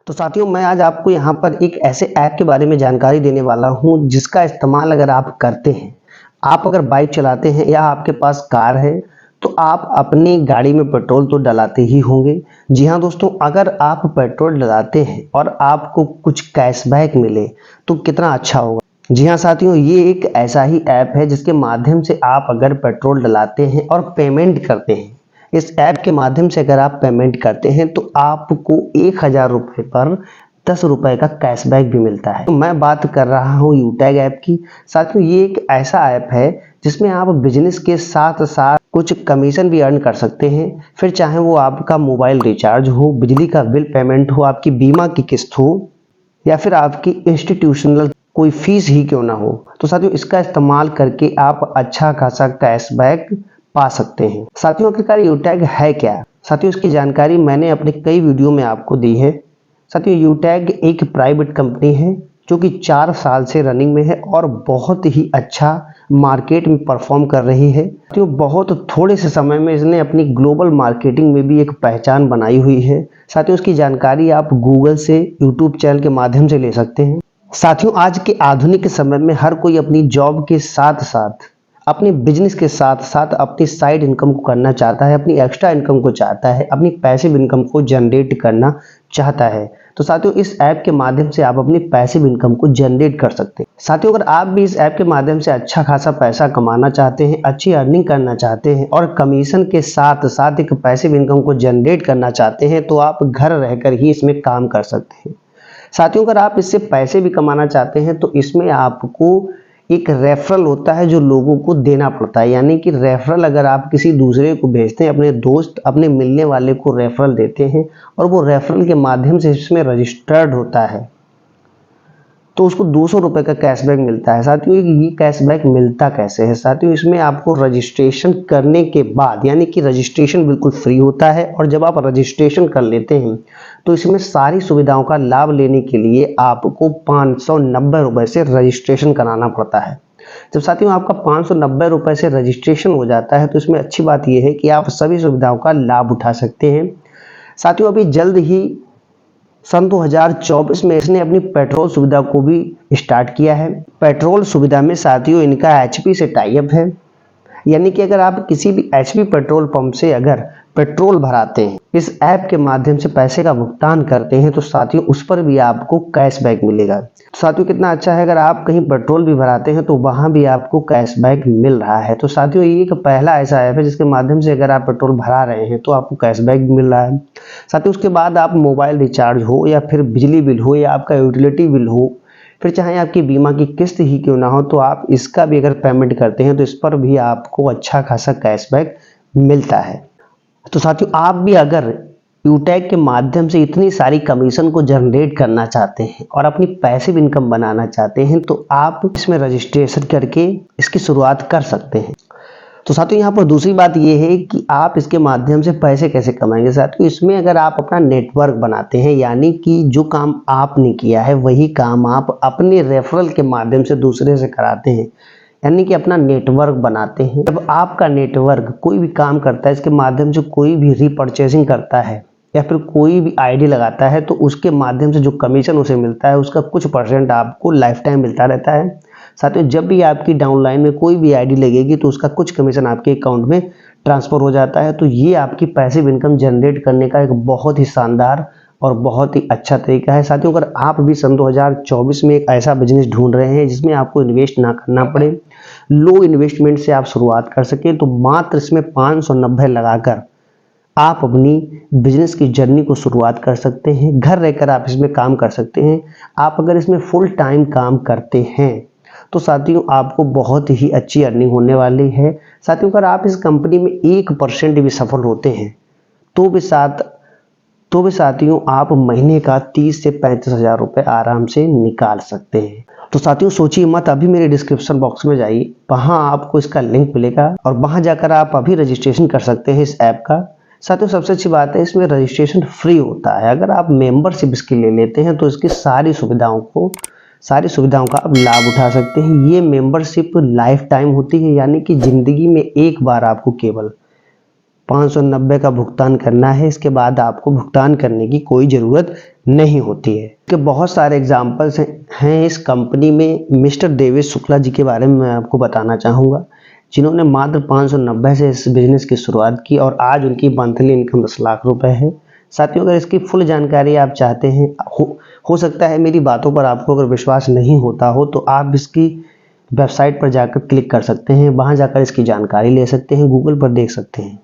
तो साथियों मैं आज आपको यहाँ पर एक ऐसे ऐप के बारे में जानकारी देने वाला हूँ जिसका इस्तेमाल अगर आप करते हैं, आप अगर बाइक चलाते हैं या आपके पास कार है तो आप अपनी गाड़ी में पेट्रोल तो डलाते ही होंगे। जी हाँ दोस्तों, अगर आप पेट्रोल डलाते हैं और आपको कुछ कैशबैक मिले तो कितना अच्छा होगा। जी हाँ साथियों, ये एक ऐसा ही ऐप है जिसके माध्यम से आप अगर पेट्रोल डलाते हैं और पेमेंट करते हैं, इस ऐप के माध्यम से अगर आप पेमेंट करते हैं तो आपको 1000 रुपये पर 10 रुपये का कैशबैक भी मिलता है। तो मैं बात कर रहा हूँ यूटैग ऐप की। साथियों ये एक ऐसा ऐप है जिसमें आप बिजनेस के साथ साथ कुछ कमीशन भी अर्न कर सकते हैं। फिर चाहे वो आपका मोबाइल रिचार्ज हो, बिजली का बिल पेमेंट हो, आपकी बीमा की किस्त हो या फिर आपकी इंस्टीट्यूशनल कोई फीस ही क्यों ना हो। तो साथियों इसका इस्तेमाल करके आप अच्छा खासा कैशबैक पा सकते हैं। साथियों आखिरकार यूटैग है क्या? साथियों इसकी जानकारी मैंने अपने कई वीडियो में आपको दी है। साथियों यूटैग एक प्राइवेट कंपनी है जो कि 4 साल से रनिंग में है और बहुत ही अच्छा मार्केट में परफॉर्म कर रही है। साथियों बहुत थोड़े से समय में इसने अपनी ग्लोबल मार्केटिंग में भी एक पहचान बनाई हुई है। साथियों इसकी जानकारी आप गूगल से, यूट्यूब चैनल के माध्यम से ले सकते हैं। साथियों आज के आधुनिक समय में हर कोई अपनी जॉब के साथ साथ, अपने बिजनेस के साथ साथ अपनी साइड इनकम को करना चाहता है, अपनी एक्स्ट्रा इनकम को चाहता है, अपनी पैसिव इनकम को जनरेट करना चाहता है। तो साथियों इस ऐप के माध्यम से आप अपनी पैसिव इनकम को जनरेट कर सकते हैं। साथियों अगर आप भी इस ऐप के माध्यम से अच्छा खासा पैसा कमाना चाहते हैं, अच्छी अर्निंग करना चाहते हैं और कमीशन के साथ साथ एक पैसिव इनकम को जनरेट करना चाहते हैं तो आप घर रहकर ही इसमें काम कर सकते हैं। साथियों अगर आप इससे पैसे भी कमाना चाहते हैं तो इसमें आपको एक रेफरल होता है जो लोगों को देना पड़ता है, यानी कि रेफरल अगर आप किसी दूसरे को भेजते हैं, अपने दोस्त, अपने मिलने वाले को रेफरल देते हैं और वो रेफरल के माध्यम से इसमें रजिस्टर्ड होता है तो उसको 200 रुपये का कैशबैक मिलता है। साथियों ये कैशबैक मिलता कैसे है? साथियों इसमें आपको रजिस्ट्रेशन करने के बाद, यानी कि रजिस्ट्रेशन बिल्कुल फ्री होता है और जब आप रजिस्ट्रेशन कर लेते हैं तो इसमें सारी सुविधाओं का लाभ लेने के लिए आपको 590 रुपये से रजिस्ट्रेशन कराना पड़ता है। जब साथियों आपका 590 रुपये से रजिस्ट्रेशन हो जाता है तो इसमें अच्छी बात यह है कि आप सभी सुविधाओं का लाभ उठा सकते हैं। साथियों अभी जल्द ही सन 2024 में इसने अपनी पेट्रोल सुविधा को भी स्टार्ट किया है। पेट्रोल सुविधा में साथियों इनका एचपी से टाई अप है, यानी कि अगर आप किसी भी एचपी पेट्रोल पंप से अगर पेट्रोल भराते हैं, इस ऐप के माध्यम से पैसे का भुगतान करते हैं तो साथियों उस पर भी आपको कैशबैक मिलेगा। तो साथियों कितना अच्छा है, अगर आप कहीं पेट्रोल भी भराते हैं तो वहां भी आपको कैशबैक मिल रहा है। तो साथियों ये एक पहला ऐसा ऐप है जिसके माध्यम से अगर आप पेट्रोल भरा रहे हैं तो आपको कैशबैक भी मिल रहा है। साथियों उसके बाद आप मोबाइल रिचार्ज हो या फिर बिजली बिल हो या आपका यूटिलिटी बिल हो, फिर चाहे आपकी बीमा की किस्त ही क्यों ना हो, तो आप इसका भी अगर पेमेंट करते हैं तो इस पर भी आपको अच्छा खासा कैशबैक मिलता है। तो साथियों आप भी अगर यूटैग के माध्यम से इतनी सारी कमीशन को जनरेट करना चाहते हैं और अपनी पैसिव इनकम बनाना चाहते हैं तो आप इसमें रजिस्ट्रेशन करके इसकी शुरुआत कर सकते हैं। तो साथियों यहाँ पर दूसरी बात यह है कि आप इसके माध्यम से पैसे कैसे कमाएंगे। साथियों इसमें अगर आप अपना नेटवर्क बनाते हैं, यानी कि जो काम आपने किया है वही काम आप अपने रेफरल के माध्यम से दूसरे से कराते हैं, यानी कि अपना नेटवर्क बनाते हैं। जब आपका नेटवर्क कोई भी काम करता है, इसके माध्यम से कोई भी रीपरचेसिंग करता है या फिर कोई भी आईडी लगाता है तो उसके माध्यम से जो कमीशन उसे मिलता है उसका कुछ परसेंट आपको लाइफ टाइम मिलता रहता है। साथियों जब भी आपकी डाउनलाइन में कोई भी आईडी लगेगी तो उसका कुछ कमीशन आपके अकाउंट में ट्रांसफर हो जाता है। तो ये आपकी पैसिव इनकम जनरेट करने का एक बहुत ही शानदार और बहुत ही अच्छा तरीका है। साथियों अगर आप भी सन 2024 में एक ऐसा बिजनेस ढूंढ रहे हैं जिसमें आपको इन्वेस्ट ना करना पड़े, लो इन्वेस्टमेंट से आप शुरुआत कर सकें, तो मात्र इसमें 590 लगाकर आप अपनी बिजनेस की जर्नी को शुरुआत कर सकते हैं। घर रहकर आप इसमें काम कर सकते हैं। आप अगर इसमें फुल टाइम काम करते हैं तो साथियों आपको बहुत ही अच्छी अर्निंग होने वाली है। साथियों अगर आप इस कंपनी में 1% भी सफल होते हैं तो भी साथियों आप महीने का 30 से 35 हजार रुपये आराम से निकाल सकते हैं। तो साथियों सोचिए मत, अभी मेरे डिस्क्रिप्शन बॉक्स में जाइए, वहां आपको इसका लिंक मिलेगा और वहां जाकर आप अभी रजिस्ट्रेशन कर सकते हैं इस ऐप का। साथियों सबसे अच्छी बात है इसमें रजिस्ट्रेशन फ्री होता है। अगर आप मेंबरशिप इसकी ले लेते हैं तो इसकी सारी सुविधाओं का आप लाभ उठा सकते हैं। ये मेंबरशिप लाइफ टाइम होती है, यानी कि जिंदगी में एक बार आपको केवल 590 का भुगतान करना है। इसके बाद आपको भुगतान करने की कोई ज़रूरत नहीं होती है। के बहुत सारे एग्जाम्पल्स हैं इस कंपनी में। मिस्टर देवेश शुक्ला जी के बारे में मैं आपको बताना चाहूँगा, जिन्होंने मात्र 590 से इस बिज़नेस की शुरुआत की और आज उनकी मंथली इनकम 10 लाख रुपए है। साथियों, अगर इसकी फुल जानकारी आप चाहते हैं, हो सकता है मेरी बातों पर आपको अगर विश्वास नहीं होता हो, तो आप इसकी वेबसाइट पर जाकर क्लिक कर सकते हैं, वहाँ जाकर इसकी जानकारी ले सकते हैं, गूगल पर देख सकते हैं।